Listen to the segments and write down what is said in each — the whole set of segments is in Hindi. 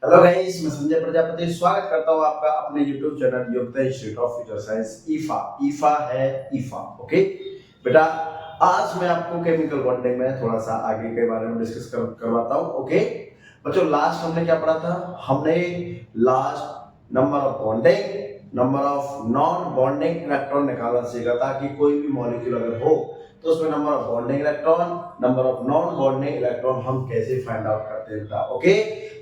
हेलो गाइस, मैं संजय प्रजापति स्वागत करता हूँ आपका अपने YouTube चैनल योग्यता इंस्टीट्यूट ऑफ फ्यूचर साइंस ईफा है ईफा। ओके बेटा, आज मैं आपको केमिकल बॉन्डिंग में थोड़ा सा आगे के बारे में डिस्कस करवाता हूँ। ओके बच्चों, लास्ट हमने क्या पढ़ा था? हमने last number of bonding, number of non bonding electron निकालना सीखा था कि कोई भी मॉलिक्यूल अगर हो तो उसमें number of bonding electron, number of non bonding electron हम कैसे फाइंड आउट करते हैं बेटा। ओके,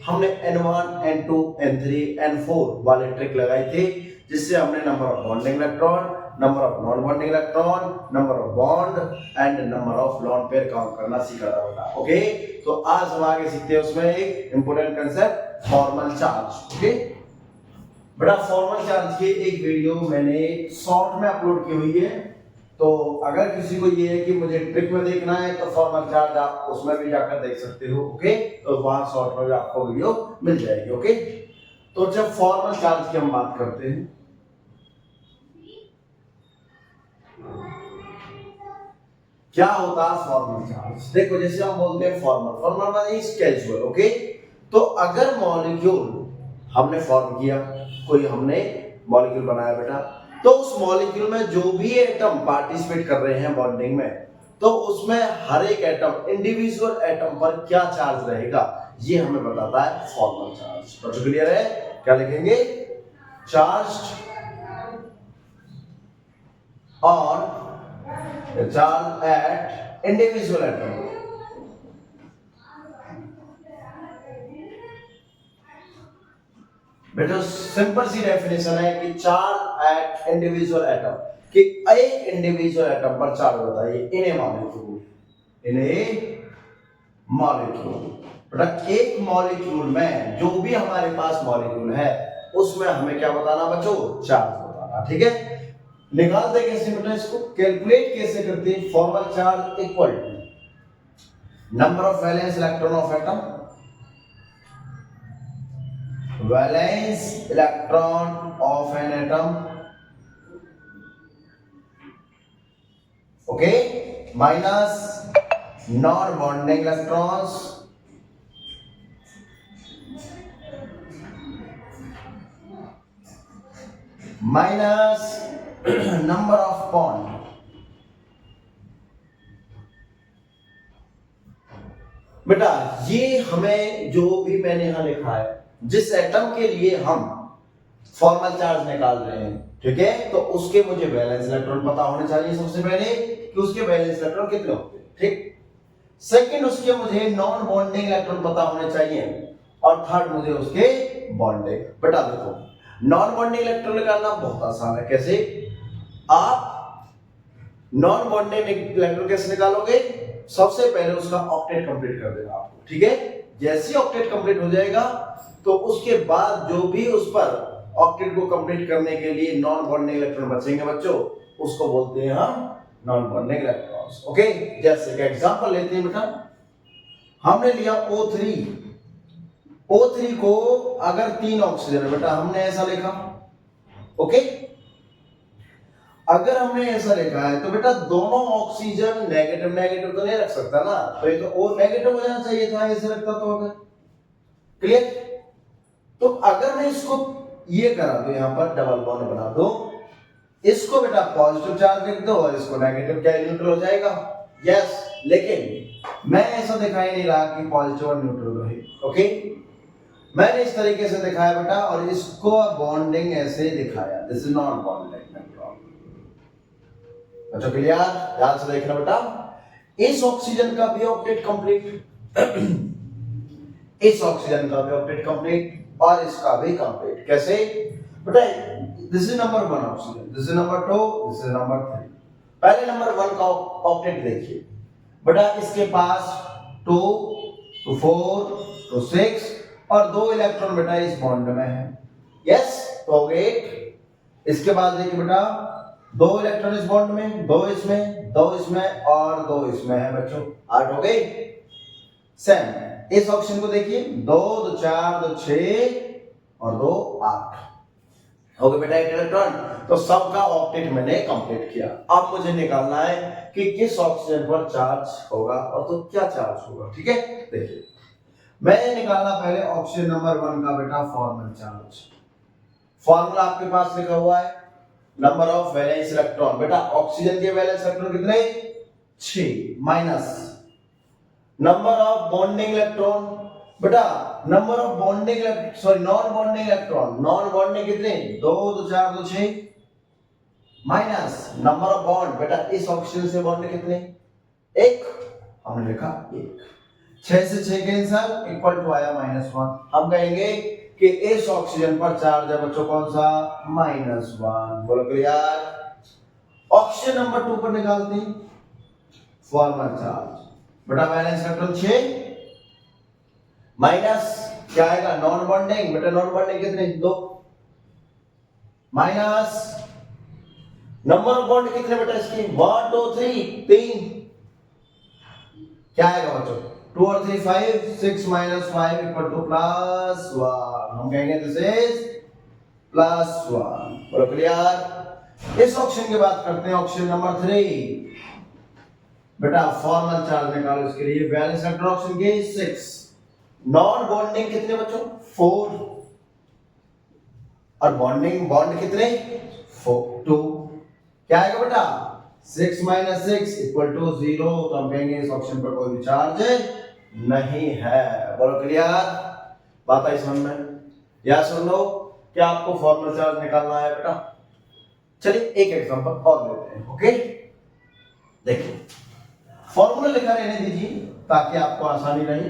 हमने N1, N2, N3, N4 वाले ट्रिक लगाई थी जिससे हमने number of bonding electron, number of non bonding electron, number of bond and number of lone pair count करना सीखा था बेटा। ओके, तो आज हम आगे सीखते हैं उसमें एक important concept, formal charge. Okay बेटा, फॉर्मल चार्ज की एक वीडियो मैंने शॉर्ट में अपलोड की हुई है, तो अगर किसी को ये है कि मुझे ट्रिक में देखना है तो फॉर्मल चार्ज आप उसमें भी जाकर देख सकते हो। ओके, तो वहां शॉर्ट में भी आपको वीडियो मिल जाएगी। ओके, तो जब फॉर्मल चार्ज की हम बात करते हैं, क्या होता है फॉर्मल चार्ज? देखो, जैसे हम बोलते हैं फॉर्मल माने कैजुअल। ओके, तो अगर मॉलिक्यूल हमने फॉर्म किया, कोई हमने मॉलिक्यूल बनाया बेटा, तो उस मॉलिक्यूल में जो भी एटम पार्टिसिपेट कर रहे हैं बॉन्डिंग में, तो उसमें हर एक एटम, इंडिविजुअल एटम पर क्या चार्ज रहेगा ये हमें बताता है फॉर्मल चार्ज। तो क्लियर है? क्या लिखेंगे? Charge on charge at individual atom. बेटा, सिंपल सी डेफिनेशन है कि चार्ज एट इंडिविजुअल एटम, कि एक इंडिविजुअल एटम पर चार्ज बताइए इन ए मॉलिक्यूल, इन ए मॉलिक्यूल। बेटा, एक मॉलिक्यूल में जो भी हमारे पास मॉलिक्यूल है उसमें हमें क्या बताना बच्चों? चार्ज बताना। ठीक है, निकालते कैसे बेटा? इसको कैलकुलेट कैसे करते हैं? Formal charge equal to number of valence electron of atom, valence electron of an atom, okay, minus non bonding electrons minus number of bond. बेटा, ये हमें जो भी मैंने यहां लिखा है, जिस एटम के लिए हम फॉर्मल चार्ज निकाल रहे हैं, ठीक है, तो उसके मुझे वैलेंस इलेक्ट्रॉन पता होने चाहिए सबसे पहले कि उसके वैलेंस इलेक्ट्रॉन कितने होते हैं। ठीक, सेकंड उसके मुझे नॉन बॉन्डिंग इलेक्ट्रॉन पता होने चाहिए, और थर्ड मुझे उसके बॉन्डिंग। बेटा देखो, नॉन बॉन्डिंग इलेक्ट्रॉन निकालना बहुत आसान है। कैसे? आप नॉन बॉन्डिंग इलेक्ट्रॉन कैसे निकालोगे? सबसे पहले उसका ऑक्टेट कंप्लीट कर देना आपको। ठीक है, जैसे ही ऑक्टेट कंप्लीट हो जाएगा तो उसके बाद जो भी उस पर ऑक्टेट को कंप्लीट करने के लिए नॉन बॉन्डिंग इलेक्ट्रॉन बचेंगे बच्चों, उसको बोलते हैं हम नॉन बॉन्डिंग इलेक्ट्रॉन्स। ओके, जैसे का एग्जांपल लेते हैं बेटा, हमने लिया O3, O3 को अगर 3 ऑक्सीजन है बेटा, हमने ऐसा लिखा। ओके, अगर हमने ऐसा लिखा है तो बेटा दोनों ऑक्सीजन नेगेटिव नेगेटिव तो नहीं रख सकता ना, तो ये तो O नेगेटिव हो जाना चाहिए था, ऐसे रखता तो अगर। क्लियर? तो अगर मैं इसको ये करा दो, यहां पर डबल बॉन्ड बना दो, इसको बेटा पॉजिटिव चार्ज लिख दो और इसको नेगेटिव, क्या न्यूट्रल हो जाएगा? यस, लेकिन मैं ऐसा दिखाई नहीं रहा कि पॉजिटिव और न्यूट्रल रहे। ओके, मैंने इस तरीके से दिखाया बेटा, और इसको बॉन्डिंग ऐसे दिखाया, दिस इज नॉट बॉन्डिंग। अच्छा, क्लियर? ध्यान से देखना बेटा, इस ऑक्सीजन का भी ऑक्टेट कंप्लीट, इस ऑक्सीजन का भी ऑक्टेट कंप्लीट, और इसका भी कंप्लीट। कैसे बेटा? This is number 1 oxygen, this is number 2, this is number 3। पहले नंबर 1 का ऑक्टेट देखिए बेटा, इसके पास 2 to 4 to 6 और 2 इलेक्ट्रॉन बेटा इस बॉन्ड में है। यस, तो 8। इसके बाद देखिए बेटा, 2 इलेक्ट्रॉन इस बॉन्ड में, 2 इसमें, 2 इसमें और 2 इसमें है बच्चों, 8 हो गए। सेम इस ऑप्शन को देखिए, 2 2 4 2 6 और 2 8 हो गए बेटा 8 इलेक्ट्रॉन। तो सबका ऑक्टेट मैंने कंप्लीट किया। अब मुझे निकालना है कि किस ऑक्सीजन पर चार्ज होगा और तो क्या चार्ज होगा। ठीक है, देखिए मैं निकालना पहले ऑक्सीजन नंबर 1 का बेटा फॉर्मल चार्ज। फॉर्मूला आपके पास लिखा हुआ है, नंबर ऑफ वैलेंस इलेक्ट्रॉन। बेटा ऑक्सीजन के वैलेंस इलेक्ट्रॉन कितने? 6 minus number of bonding electron. बेटा number of bonding sorry non bonding electron, non bonding कितने? 2 2 4 2 6 माइनस नंबर ऑफ बॉन्ड। बेटा इस ऑक्सीजन से बॉन्ड कितने? 1, हमने लिखा 1। 6 से 6 कैंसिल, इक्वल टू आया -1। हम कहेंगे कि इस ऑक्सीजन पर चार्ज है बच्चों कौन सा? -1। बोलो क्लियर? ऑक्सीजन नंबर 2 पर निकालते हैं फॉर्मल चार्ज। बेटा वैलेंस इलेक्ट्रॉन 6 माइनस क्या आएगा? Non bonding. बेटा नॉन बॉन्डिंग कितने? 2 माइनस नंबर ऑफ बॉन्ड कितने बेटा इसके? 1 2 3 क्या आएगा बच्चों? 2 और 3 5 6 माइनस 5 इक्वल टू +1। हम कहेंगे दिस इज +1। बोलो क्लियर? इस ऑक्सीजन की बात करते हैं, ऑक्सीजन नंबर 3। बेटा फॉर्मल चार्ज निकालो इसके लिए। वैलेंस इलेक्ट्रॉन ऑक्सीजन के 6, नॉन बॉन्डिंग कितने बच्चों? 4 और बॉन्डिंग बॉन्ड कितने? 2। क्या आएगा बेटा? 6 माइनस 6 इक्वल टू 0। तो हम कहेंगे इस ऑप्शन पर कोई भी चार्ज नहीं है। बोलो क्लियर? बात आई समझ में? या सुन लो, क्या आपको फॉर्मल चार्ज निकालना है बेटा? चलिए एक एग्जांपल और लेते हैं। ओके देखिए, फॉर्मूला लिखा रहने दीजिए ताकि आपको आसानी रहे।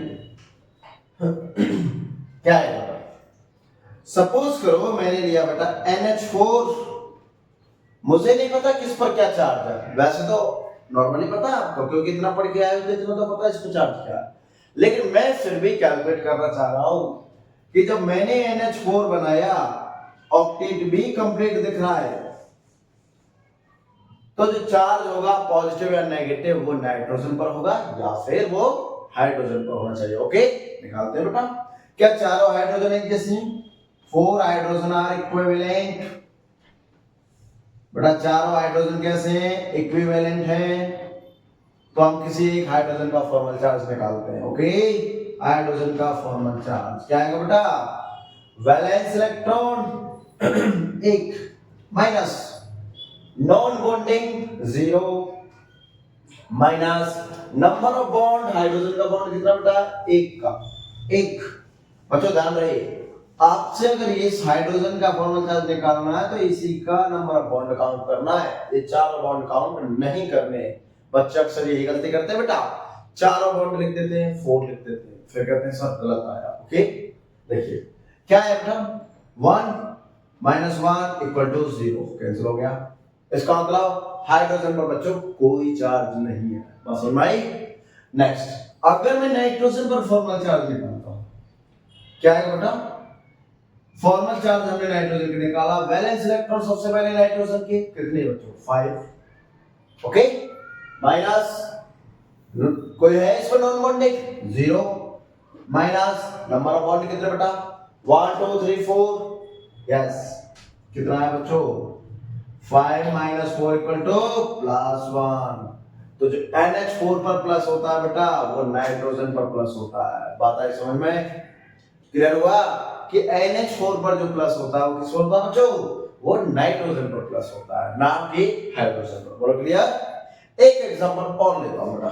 क्या है बेटा? सपोज करो मैंने लिया बेटा NH4। मुझे नहीं पता किस पर क्या चार्ज है, वैसे तो नॉर्मली पता है आपको क्योंकि इतना पढ़ के आए हो, इतना तो पता है इस पर चार्ज क्या है। लेकिन मैं फिर भी कैलकुलेट करना चाह रहा हूं कि जब मैंने NH4 बनाया, ऑक्टेट भी कंप्लीट दिख रहा है, तो जो चार्ज होगा पॉजिटिव या नेगेटिव वो नाइट्रोजन पर होगा या फिर वो हाइड्रोजन पर होना चाहिए। ओके निकालते हैं बेटा। क्या चारों हाइड्रोजन एक जैसे? 4 हाइड्रोजन आर इक्विवेलेंट। बेटा चारों हाइड्रोजन कैसे हैं? इक्विवेलेंट हैं। तो हम किसी एक हाइड्रोजन का फॉर्मल चार्ज निकालते हैं। ओके हाइड्रोजन का फॉर्मल चार्ज क्या आएगा बेटा? Valence electron 1 minus non bonding 0 minus number of bond, hydrogen का बॉन्ड कितना बेटा? 1 का 1। बच्चों ध्यान रहे, आपसे अगर ये हाइड्रोजन का फॉर्मल चार्ज निकालना है तो इसी का नंबर ऑफ बॉन्ड काउंट करना है, ये चारों बॉन्ड काउंट नहीं करने। बच्चे अक्सर यही गलती करते हैं बेटा, चारों बॉन्ड लिख देते हैं, 4 लिख देते हैं, फिर कहते हैं सर गलत आया। ओके देखिए क्या है बेटा? 1 माइनस 1 इक्वल टू 0 कैंसिल हो गया। इसका मतलब हाइड्रोजन पर बच्चों कोई चार्ज नहीं है। बस सुनाई। नेक्स्ट, अगर मैं नाइट्रोजन पर फॉर्मल चार्ज निकालता हूं, क्या है बेटा? फॉर्मल चार्ज हमने नाइट्रोजन के निकाला, वैलेंस इलेक्ट्रॉन सबसे पहले नाइट्रोजन के कितने बच्चों? 5। ओके माइनस कोई है इस पर non bonding? 0 minus number of bond कितने बेटा? 1 2 3 4। यस कितना है बच्चों? 5 माइनस 4 इक्वल टू +1। तो जो NH4 पर प्लस होता है बेटा वो नाइट्रोजन पर प्लस होता है। बात आई समझ में? क्लियर हुआ कि NH4 पर जो प्लस होता है वो किस पर होता है बच्चों? वो नाइट्रोजन पर प्लस होता है, ना कि हाइड्रोजन पर। बोलो क्लियर? एक एग्जांपल और लेता हूं बेटा।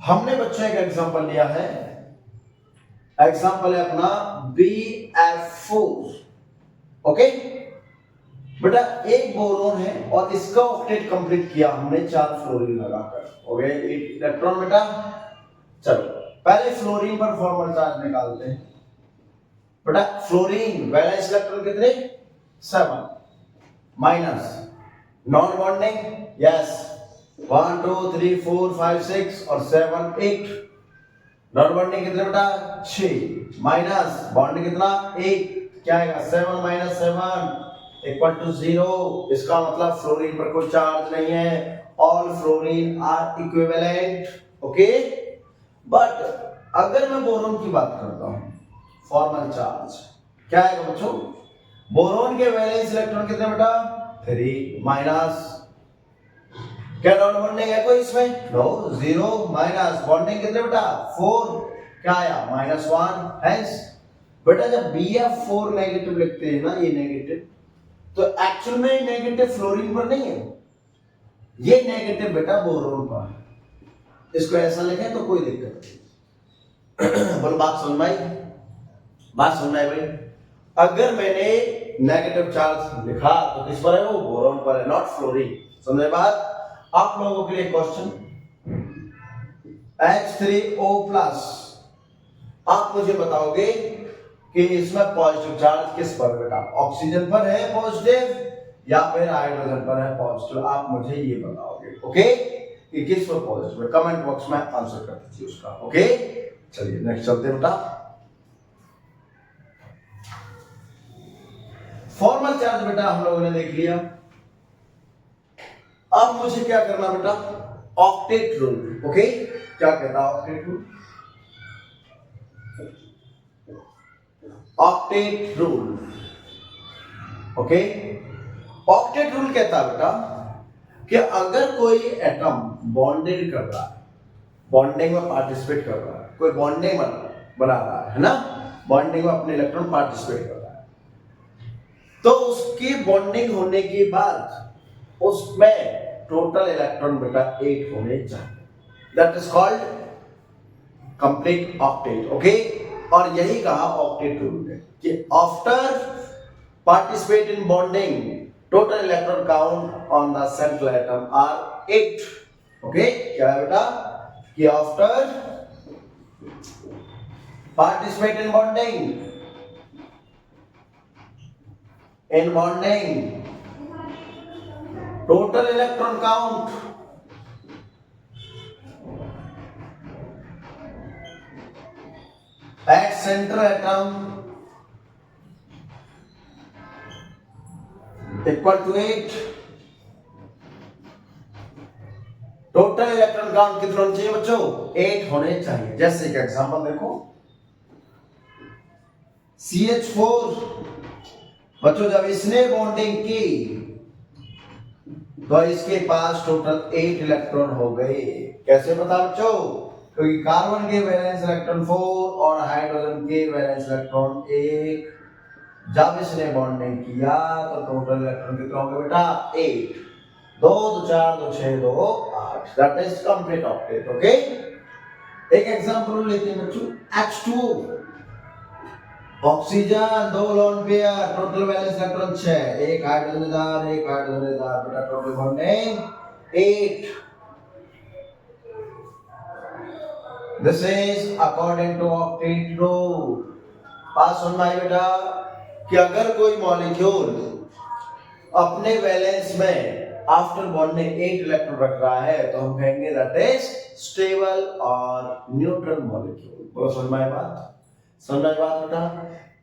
हमने बच्चों एक एग्जांपल लिया है, एग्जांपल है अपना BF4। ओके बेटा एक बोरोन है और इसका ऑक्टेट कंप्लीट किया हमने 4 फ्लोरीन लगाकर। हो गए 8 इलेक्ट्रॉन बेटा। चलो पहले फ्लोरीन पर फॉर्मल चार्ज निकालते हैं बेटा। फ्लोरीन वैलेंस इलेक्ट्रॉन कितने? 7 माइनस नॉन बॉन्डिंग यस 1 2 3 4 5 6 और 7 8। नॉन बॉन्डिंग कितने बेटा? 6 माइनस बॉन्ड कितना? 1। क्या आएगा? 7 माइनस 7 इक्वल टू 0। इसका मतलब फ्लोरीन पर कोई चार्ज नहीं है। All fluorine are equivalent. Okay but अगर मैं बोरोन की बात करता हूं, फॉर्मल चार्ज क्या आएगा बच्चों? बोरोन के वैलेंस इलेक्ट्रॉन कितने बेटा? 3 माइनस, क्या नॉन बॉन्डिंग है कोई इसमें? नो, 0 माइनस बॉन्डिंग कितने बेटा? 4, क्या आया? -1। हेंस बेटा जब BF4 नेगेटिव लिखते हैं ना, ये नेगेटिव, तो एक्चुअल में नेगेटिव फ्लोरीन पर नहीं है, ये नेगेटिव बेटा बोरोन पर है। इसको ऐसा लिखें तो कोई दिक्कत नहीं। बोलो बात समझ में आई? बात समझ में आई भाई? अगर मैंने नेगेटिव चार्ज लिखा तो किस पर है? वो बोरोन पर है, नॉट फ्लोरीन। समझे बात? आप लोगों के लिए क्वेश्चन, H3O+, आप मुझे बताओगे कि इसमें पॉजिटिव चार्ज किस पर बेटा? ऑक्सीजन पर है पॉजिटिव या फिर हाइड्रोजन पर है पॉजिटिव? आप मुझे ये बताओगे, ओके, कि किस पर पॉजिटिव है। कमेंट बॉक्स में आंसर कर दीजिए उसका, ओके। चलिए नेक्स्ट चलते हैं बेटा। फॉर्मल चार्ज बेटा हम लोगों ने देख लिया। अब मुझे क्या करना बेटा? Octet rule, okay. क्या कहता है octet rule? Octet rule, okay. Octet rule कहता है बेटा कि अगर कोई एटम बॉन्डेड कर रहा है, बॉन्डिंग में पार्टिसिपेट कर रहा है, कोई बॉन्डिंग बना रहा है ना, बॉन्डिंग में अपने इलेक्ट्रॉन पार्टिसिपेट कर रहा है, तो उसकी बॉन्डिंग होने के बाद उसमें टोटल इलेक्ट्रॉन बेटा 8 होने चाहिए। That is called complete octet, okay. और यही कहा ऑक्टेट रूल ने कि after participate in bonding total electron count on the central atom are 8, okay. क्या है बेटा? कि after participate in bonding total electron count at center atom equal to 8। Total electron count कितने होने चाहिए बच्चों? 8 होने चाहिए। जैसे कि एग्जांपल देखो, CH4 बच्चों जब इसने बॉन्डिंग की तो इसके पास टोटल 8 इलेक्ट्रॉन हो गए। कैसे पता बच्चों? क्योंकि कार्बन के वैलेंस इलेक्ट्रॉन 4 और हाइड्रोजन के वैलेंस इलेक्ट्रॉन 1, जब इसने बॉन्डिंग किया तो टोटल इलेक्ट्रॉन कितने होंगे बेटा? 8। 2 2 4 2 6 2 8। That is complete octet, okay. एक एग्जांपल लेते हैं बच्चों, H2O, oxygen 2 lone pair, total valence electron 6, एक हाइड्रोजन एक हाइड्रोजन बेटा, total bonding 8। This is according to octet rule. बात सुनना है बेटा कि अगर कोई मॉलिक्यूल अपने वैलेंस में आफ्टर बॉन्डिंग 8 इलेक्ट्रॉन रख रहा है तो हम कहेंगे दैट इज स्टेबल और न्यूट्रल मॉलिक्यूल। बोलो समझ में आई बात? समझ आई बात बेटा?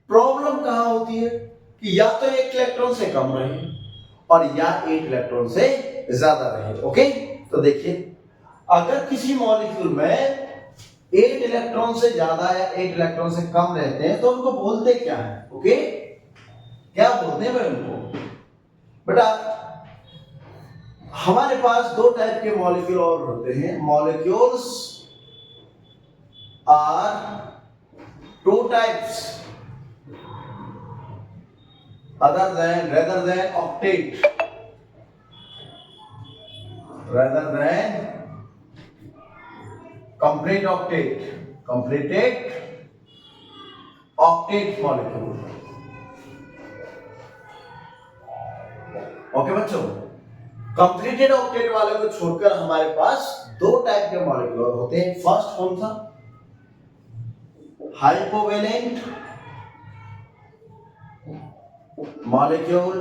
प्रॉब्लम कहां होती है कि या तो 1 इलेक्ट्रॉन से कम रहे और या 8 इलेक्ट्रॉन से ज्यादा रहे, ओके। तो देखिए, अगर किसी मॉलिक्यूल में 8 इलेक्ट्रॉन से ज्यादा या 8 इलेक्ट्रॉन से कम रहते हैं तो उनको बोलते क्या है, ओके? क्या बोलते हैं भाई उनको? बेटा हमारे पास 2 टाइप के मॉलिक्यूल और होते हैं। Molecules are 2 types rather than octet, rather than complete octet, completed octet molecule, okay बच्चों। कंप्लीटेड ऑक्टेट वाले को छोड़कर हमारे पास 2 टाइप के मॉलिक्यूल होते हैं। फर्स्ट कौन सा? हाइपोवेलेंट मॉलिक्यूल।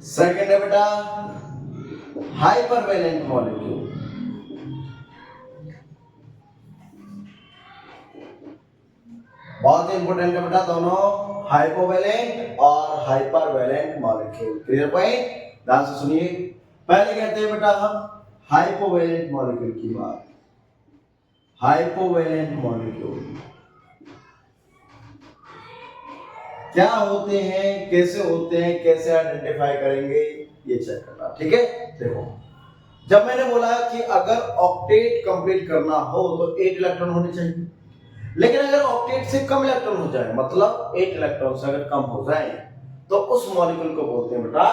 सेकंड है बेटा हाइपरवेलेंट मॉलिक्यूल। बहुत इंपॉर्टेंट है बेटा दोनों, हाइपोवेलेंट और हाइपरवेलेंट मॉलिक्यूल। Clear point? ध्यान से सुनिए। पहले कहते हैं बेटा हम हाइपोवेलेंट मॉलिक्यूल की बात। हाइपोवेलेंट मॉलिक्यूल क्या होते हैं, कैसे होते हैं, कैसे आइडेंटिफाई करेंगे, ये चेक करना। ठीक है, देखो जब मैंने बोला कि अगर ऑक्टेट कंप्लीट करना हो तो 8 इलेक्ट्रॉन होने चाहिए, लेकिन अगर ऑक्टेट से कम इलेक्ट्रॉन हो जाए, मतलब 8 इलेक्ट्रॉन से अगर कम हो जाए, तो उस मॉलिक्यूल को बोलते हैं बेटा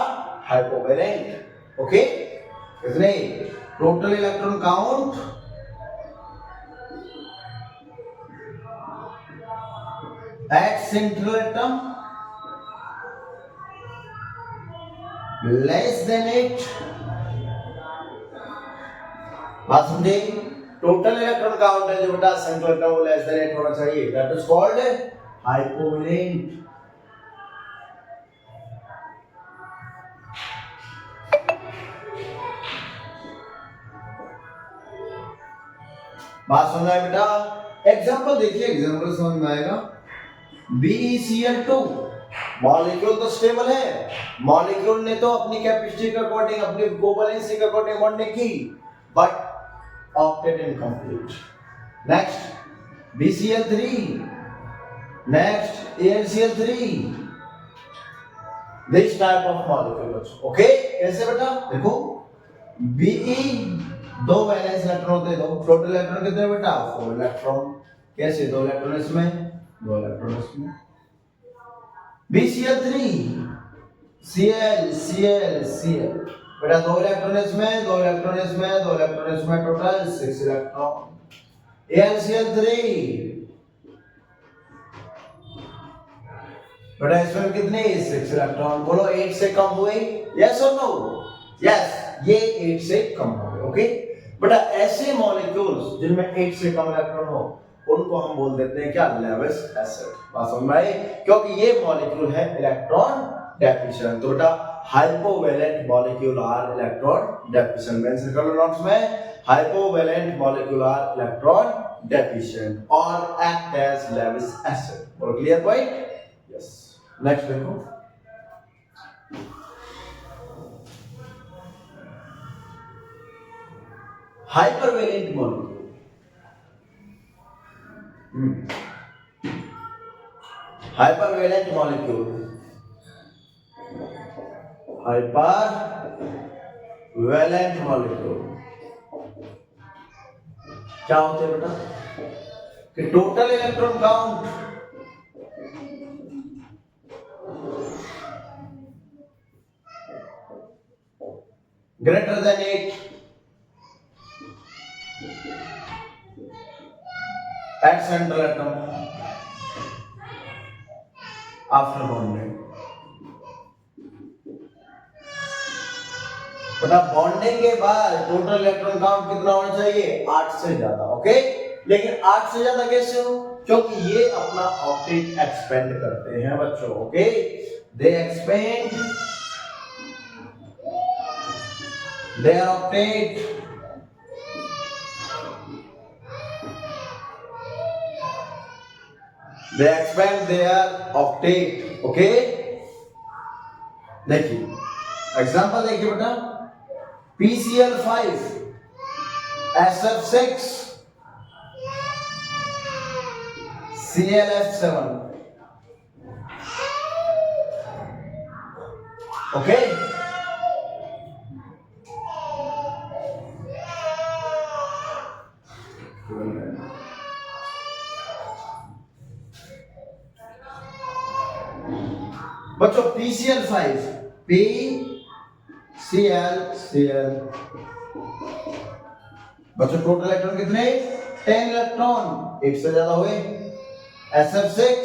हाइपोवैलेंट। ओके, कितने total electron count at central atom less than 8। बात समझे, टोटल इलेक्ट्रॉन काउंट है जो बेटा सेंट्रल एटम वो लेस देन 8 होना चाहिए, दैट इज कॉल्ड हाइपोवैलेंट। बात समझ आए बेटा, एग्जांपल देखिए, एग्जांपल समझ में आएगा। BeCl2 मॉलिक्यूल तो स्टेबल है, मॉलिक्यूल ने तो अपनी कैपेसिटी के अकॉर्डिंग, अपनी कोवैलेंसी के अकॉर्डिंग बॉन्डिंग की, but octet incomplete. Next BeCl3, next AlCl3, this type of molecule. Okay, कैसे बेटा, देखो Be दो वैलेंस इलेक्ट्रॉन होते हैं, दो टोटल इलेक्ट्रॉन कितने बेटा 4 इलेक्ट्रॉन। कैसे, दो इलेक्ट्रॉन इसमें, दो इलेक्ट्रॉन इसमें। BeCl3 Cl बेटा दो इलेक्ट्रॉन इसमें, दो इलेक्ट्रॉन इसमें, दो इलेक्ट्रॉन इसमें, टोटल 6 इलेक्ट्रॉन। AlCl3 बेटा इसमें कितने 6 इलेक्ट्रॉन, बोलो 8 से कम हुए, यस और नो, यस, ये 8 से कम हो गए। ओके बेटा, ऐसे मॉलिक्यूल्स जिनमें 8 से कम इलेक्ट्रॉन हो उनको हम बोल देते हैं क्या, लेविस एसिड। बात समझ में आई, क्योंकि ये मॉलिक्यूल है इलेक्ट्रॉन डेफिशिएंट। तो बेटा hypovalent molecule are electron deficient, mention कर लो नोट्स में, hypovalent molecule are electron deficient और एक्ट एज लेविस एसिड। और क्लियर पॉइंट, यस। नेक्स्ट देखो, hypervalent molecule, hypervalent molecule, hypervalent molecule क्या होते हैं बेटा, कि total electron count greater than 8 at central atom after bonding। बेटा बॉन्डिंग के बाद टोटल इलेक्ट्रॉन काउंट कितना होना चाहिए, 8 से ज्यादा। ओके, लेकिन 8 से ज्यादा कैसे हो, क्योंकि ये अपना ऑक्टेट एक्सपेंड करते हैं बच्चों। Okay, they expand their octet they expand their octet। Okay, देखिए एग्जांपल देखिए बेटा, PCl5 SF6 ClF7। ओके, बच्चों PCl5 PCl बच्चों टोटल इलेक्ट्रॉन कितने, 10 इलेक्ट्रॉन, 8 से ज्यादा हुए। SF6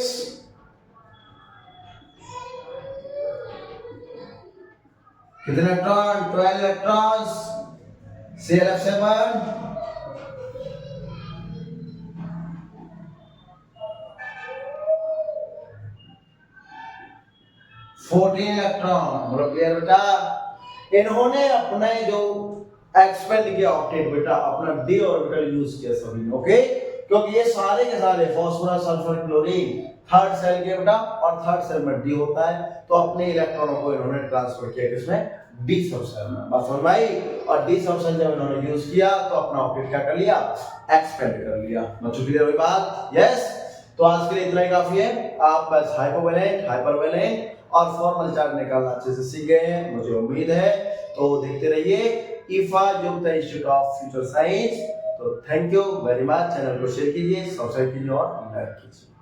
कितने इलेक्ट्रॉन, 12 इलेक्ट्रॉन्स। ClF7 14 electron. बोलो क्लियर बेटा, इन्होंने अपने जो एक्सपेंड किया ऑक्टेट बेटा, अपना डी ऑर्बिटल यूज किया सभी ने। ओके, क्योंकि ये सारे के सारे phosphorus sulphur chlorine third shell के बेटा, और थर्ड सेल में डी होता है, तो अपने इलेक्ट्रॉनों को इन्होंने ट्रांसफर किया किसमें, डी सब सेल में। बस समझ आई, और डी सब सेल जब इन्होंने यूज किया तो अपना ऑक्टेट क्या कर लिया, एक्सपेंड कर लिया। बच्चों क्लियर हुई बात, यस। तो आज के लिए इतना ही काफी है। आप बस हाइपोवेलेंट, हाइपरवेलेंट और फॉर्मल चार्ज निकालना अच्छे से सीख गए हैं, मुझे उम्मीद है। तो देखते रहिए ईफा युक्त इंस्टीट्यूट ऑफ फ्यूचर साइंस। तो thank you very much. Channel को शेयर कीजिए, सब्सक्राइब कीजिए और लाइक कीजिए।